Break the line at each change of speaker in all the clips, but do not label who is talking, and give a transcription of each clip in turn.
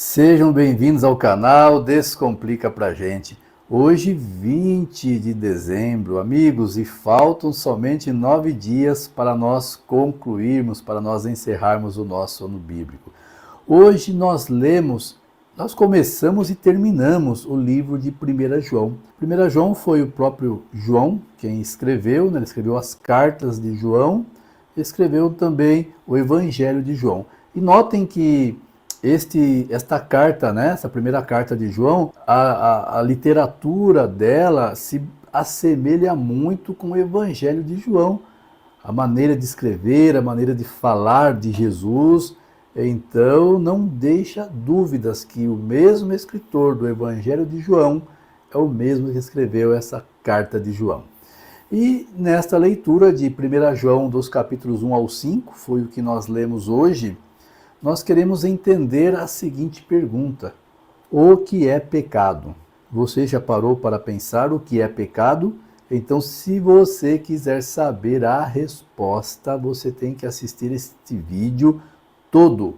Sejam bem-vindos ao canal Descomplica Pra Gente. Hoje, 20 de dezembro, amigos, e faltam somente 9 dias para nós concluirmos, para nós encerrarmos o nosso ano bíblico. Hoje nós começamos e terminamos o livro de 1 João. 1 João foi o próprio João quem escreveu, ele escreveu as cartas de João, escreveu também o Evangelho de João. E notem que esta carta, essa primeira carta de João, a literatura dela se assemelha muito com o Evangelho de João. A maneira de escrever, a maneira de falar de Jesus. Então, não deixa dúvidas que o mesmo escritor do Evangelho de João é o mesmo que escreveu essa carta de João. E nesta leitura de 1 João, dos capítulos 1 ao 5, foi o que nós lemos hoje, nós queremos entender a seguinte pergunta: o que é pecado? Você já parou para pensar o que é pecado? Então, se você quiser saber a resposta, você tem que assistir este vídeo todo.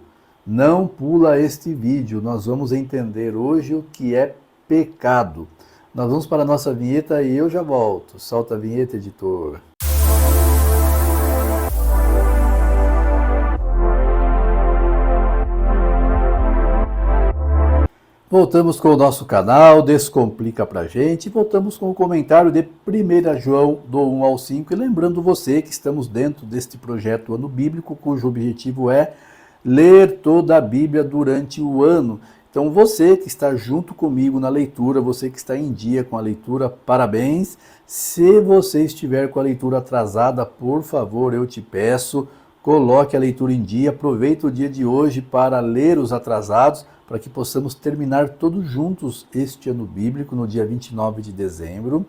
Não pula este vídeo. Nós vamos entender hoje o que é pecado. Nós vamos para a nossa vinheta e eu já volto. Solta a vinheta, editor. Voltamos com o nosso canal Descomplica Pra Gente, voltamos com o comentário de 1 João, do 1 ao 5, e lembrando você que estamos dentro deste projeto Ano Bíblico, cujo objetivo é ler toda a Bíblia durante o ano. Então você que está junto comigo na leitura, você que está em dia com a leitura, parabéns. Se você estiver com a leitura atrasada, por favor, eu te peço, coloque a leitura em dia, aproveite o dia de hoje para ler os atrasados, para que possamos terminar todos juntos este ano bíblico, no dia 29 de dezembro.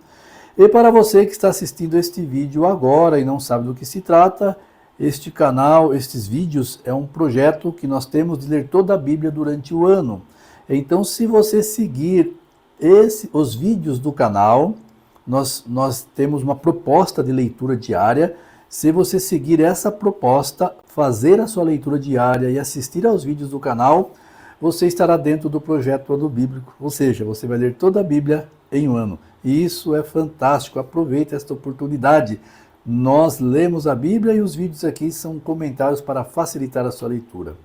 E para você que está assistindo este vídeo agora e não sabe do que se trata, este canal, estes vídeos, é um projeto que nós temos de ler toda a Bíblia durante o ano. Então, se você seguir os vídeos do canal, nós temos uma proposta de leitura diária. Se você seguir essa proposta, fazer a sua leitura diária e assistir aos vídeos do canal, você estará dentro do projeto Ano Bíblico, ou seja, você vai ler toda a Bíblia em um ano. E isso é fantástico, aproveite esta oportunidade. Nós lemos a Bíblia e os vídeos aqui são comentários para facilitar a sua leitura.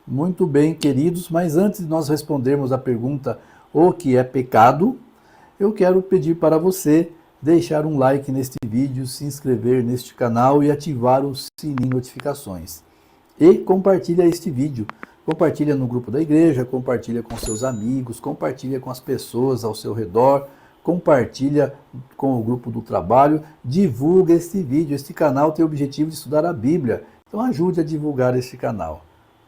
Muito bem, queridos, mas antes de nós respondermos a pergunta o que é pecado, eu quero pedir para você deixar um like neste vídeo, se inscrever neste canal e ativar o sininho de notificações. E compartilha este vídeo. Compartilha no grupo da igreja, compartilha com seus amigos, compartilha com as pessoas ao seu redor, compartilha com o grupo do trabalho, divulga este vídeo. Este canal tem o objetivo de estudar a Bíblia, então ajude a divulgar este canal,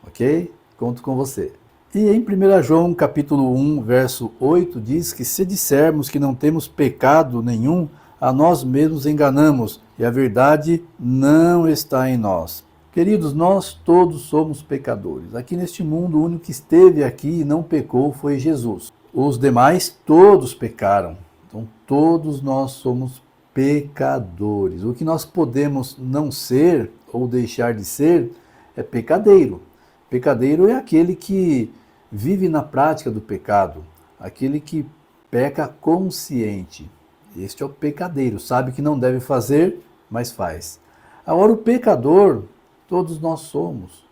ok? Conto com você. E em 1 João capítulo 1, verso 8, diz que se dissermos que não temos pecado nenhum, a nós mesmos enganamos, e a verdade não está em nós. Queridos, nós todos somos pecadores. Aqui neste mundo, o único que esteve aqui e não pecou foi Jesus. Os demais, todos pecaram. Então, todos nós somos pecadores. O que nós podemos não ser ou deixar de ser é pecadeiro. Pecadeiro é aquele que vive na prática do pecado, aquele que peca consciente. Este é o pecadeiro, sabe que não deve fazer, mas faz. Agora, o pecador, todos nós somos.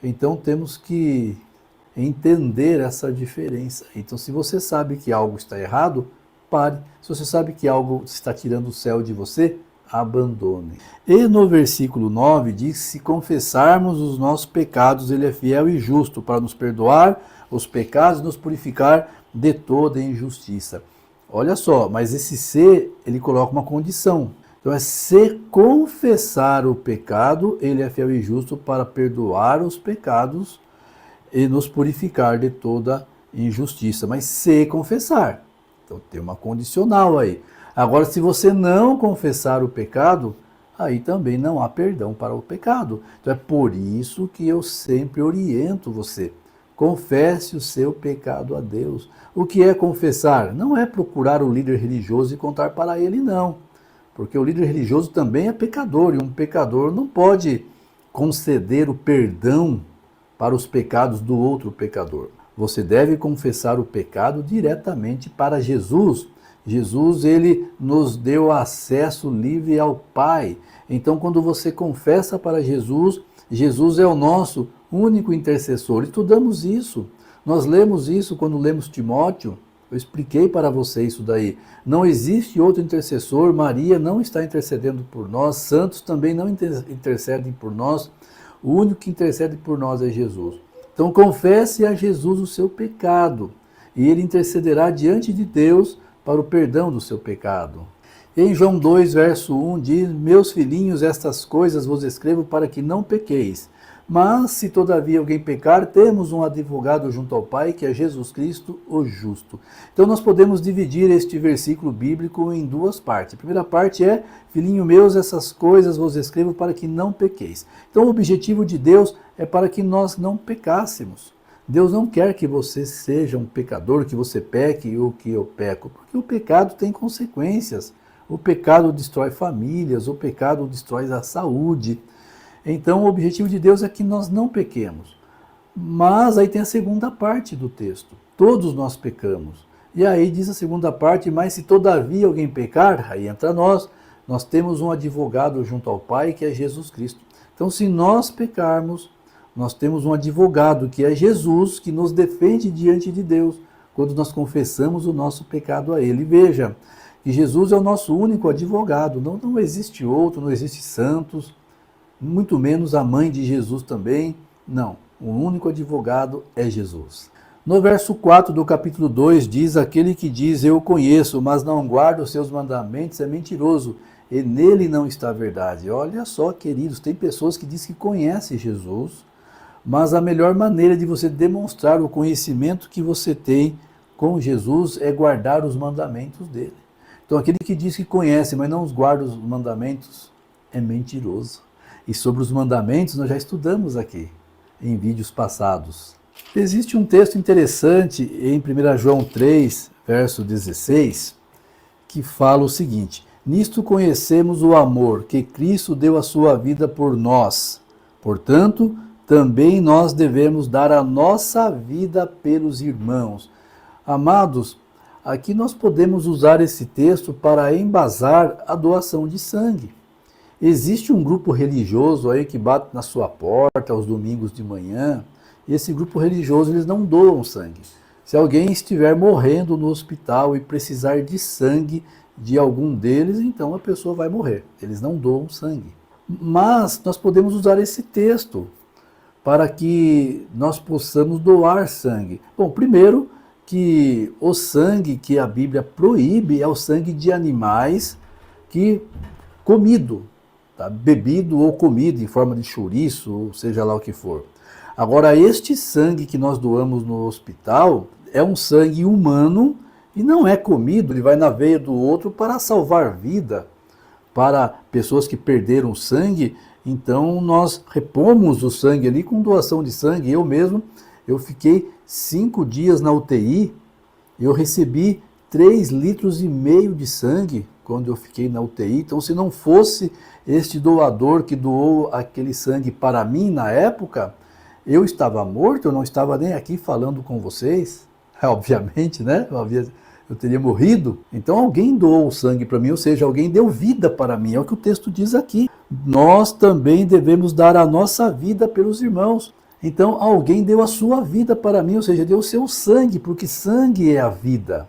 Então temos que entender essa diferença. Então, se você sabe que algo está errado, pare. Se você sabe que algo está tirando o céu de você, abandone. E no versículo 9 diz: se confessarmos os nossos pecados, ele é fiel e justo para nos perdoar os pecados e nos purificar de toda injustiça. Olha só, mas esse se, ele coloca uma condição. Então, se confessar o pecado, ele é fiel e justo para perdoar os pecados e nos purificar de toda injustiça. Mas se confessar. Então, tem uma condicional aí. Agora, se você não confessar o pecado, aí também não há perdão para o pecado. Então, é por isso que eu sempre oriento você. Confesse o seu pecado a Deus. O que é confessar? Não é procurar o líder religioso e contar para ele, não. Porque o líder religioso também é pecador, e um pecador não pode conceder o perdão para os pecados do outro pecador. Você deve confessar o pecado diretamente para Jesus. Jesus, ele nos deu acesso livre ao Pai. Então, quando você confessa para Jesus, Jesus é o nosso único intercessor. Estudamos isso. Nós lemos isso quando lemos Timóteo. Eu expliquei para você isso daí. Não existe outro intercessor. Maria não está intercedendo por nós. Santos também não intercedem por nós. O único que intercede por nós é Jesus. Então confesse a Jesus o seu pecado. E ele intercederá diante de Deus para o perdão do seu pecado. Em João 2, verso 1 diz: Meus filhinhos, estas coisas vos escrevo para que não pequeis. Mas, se todavia alguém pecar, temos um advogado junto ao Pai, que é Jesus Cristo, o justo. Então nós podemos dividir este versículo bíblico em duas partes. A primeira parte é: Filhinho meus, essas coisas vos escrevo para que não pequeis. Então o objetivo de Deus é para que nós não pecássemos. Deus não quer que você seja um pecador, que você peque ou que eu peco, porque o pecado tem consequências. O pecado destrói famílias, o pecado destrói a saúde. Então, o objetivo de Deus é que nós não pequemos. Mas aí tem a segunda parte do texto. Todos nós pecamos. E aí diz a segunda parte: mas se todavia alguém pecar, aí entra nós temos um advogado junto ao Pai, que é Jesus Cristo. Então, se nós pecarmos, nós temos um advogado, que é Jesus, que nos defende diante de Deus, quando nós confessamos o nosso pecado a Ele. Veja, que Jesus é o nosso único advogado. Não existe outro, não existe santos, muito menos a mãe de Jesus também. Não, o único advogado é Jesus. No verso 4 do capítulo 2 diz: Aquele que diz eu conheço, mas não guarda os seus mandamentos é mentiroso, e nele não está a verdade. Olha só, queridos, tem pessoas que dizem que conhecem Jesus, mas a melhor maneira de você demonstrar o conhecimento que você tem com Jesus é guardar os mandamentos dele. Então aquele que diz que conhece, mas não os guarda os mandamentos, é mentiroso. E sobre os mandamentos nós já estudamos aqui, em vídeos passados. Existe um texto interessante em 1 João 3, verso 16, que fala o seguinte: Nisto conhecemos o amor, que Cristo deu a sua vida por nós. Portanto, também nós devemos dar a nossa vida pelos irmãos. Amados, aqui nós podemos usar esse texto para embasar a doação de sangue. Existe um grupo religioso aí que bate na sua porta aos domingos de manhã, e esse grupo religioso, eles não doam sangue. Se alguém estiver morrendo no hospital e precisar de sangue de algum deles, então a pessoa vai morrer. Eles não doam sangue. Mas nós podemos usar esse texto para que nós possamos doar sangue. Bom, primeiro que o sangue que a Bíblia proíbe é o sangue de animais que comido, tá? Bebido ou comido em forma de chouriço, ou seja lá o que for. Agora, este sangue que nós doamos no hospital é um sangue humano e não é comido, ele vai na veia do outro para salvar vida, para pessoas que perderam sangue. Então nós repomos o sangue ali com doação de sangue. Eu fiquei 5 dias na UTI, eu recebi 3,5 litros de sangue quando eu fiquei na UTI. Então, se não fosse este doador que doou aquele sangue para mim na época, eu estava morto, eu não estava nem aqui falando com vocês, obviamente, né? Eu teria morrido. Então alguém doou o sangue para mim, ou seja, alguém deu vida para mim, é o que o texto diz aqui. Nós também devemos dar a nossa vida pelos irmãos. Então alguém deu a sua vida para mim, ou seja, deu o seu sangue, porque sangue é a vida.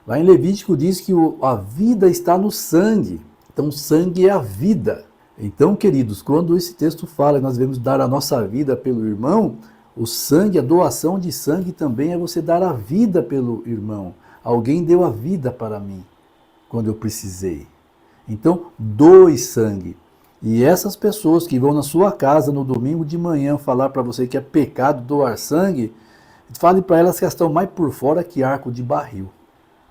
Lá em Levítico diz que a vida está no sangue, então sangue é a vida. Então, queridos, quando esse texto fala que nós devemos dar a nossa vida pelo irmão, o sangue, a doação de sangue também é você dar a vida pelo irmão. Alguém deu a vida para mim quando eu precisei. Então, doe sangue. E essas pessoas que vão na sua casa no domingo de manhã falar para você que é pecado doar sangue, fale para elas que elas estão mais por fora que arco de barril.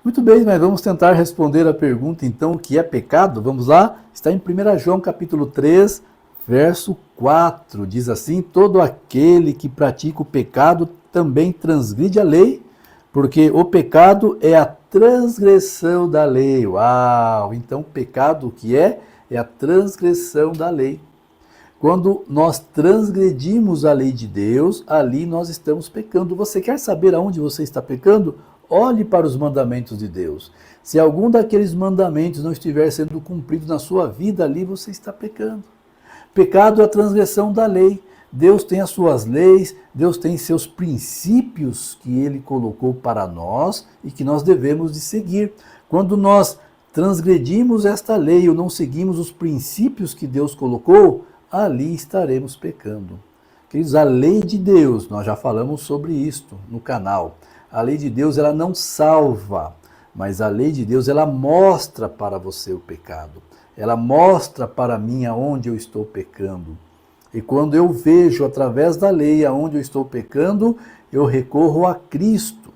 Muito bem, mas vamos tentar responder a pergunta então, o que é pecado? Vamos lá? Está em 1 João capítulo 3, verso 4. Diz assim: todo aquele que pratica o pecado também transgride a lei, porque o pecado é a transgressão da lei. Uau! Então, pecado o que é? É a transgressão da lei. Quando nós transgredimos a lei de Deus, ali nós estamos pecando. Você quer saber aonde você está pecando? Olhe para os mandamentos de Deus. Se algum daqueles mandamentos não estiver sendo cumprido na sua vida, ali você está pecando. Pecado é a transgressão da lei. Deus tem as suas leis, Deus tem seus princípios que Ele colocou para nós e que nós devemos de seguir. Quando nós transgredimos esta lei ou não seguimos os princípios que Deus colocou, ali estaremos pecando. Queridos, a lei de Deus, nós já falamos sobre isto no canal. A lei de Deus, ela não salva, mas a lei de Deus, ela mostra para você o pecado. Ela mostra para mim aonde eu estou pecando. E quando eu vejo através da lei aonde eu estou pecando, eu recorro a Cristo,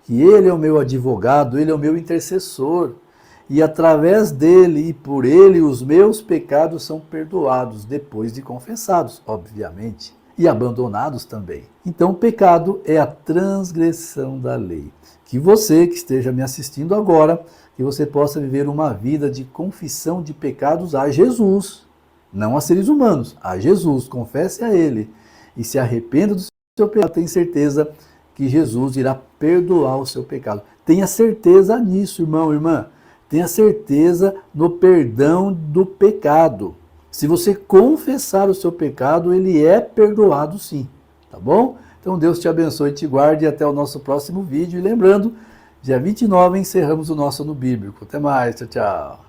que Ele é o meu advogado, Ele é o meu intercessor. E através dele e por ele os meus pecados são perdoados, depois de confessados, obviamente, e abandonados também. Então o pecado é a transgressão da lei. Que você que esteja me assistindo agora, que você possa viver uma vida de confissão de pecados a Jesus, não a seres humanos, a Jesus, confesse a Ele e se arrependa do seu pecado, tenha certeza que Jesus irá perdoar o seu pecado. Tenha certeza nisso, irmão, irmã. Tenha certeza no perdão do pecado. Se você confessar o seu pecado, ele é perdoado sim, tá bom? Então Deus te abençoe e te guarde e até o nosso próximo vídeo. E lembrando, dia 29 encerramos o nosso Ano Bíblico. Até mais, tchau, tchau.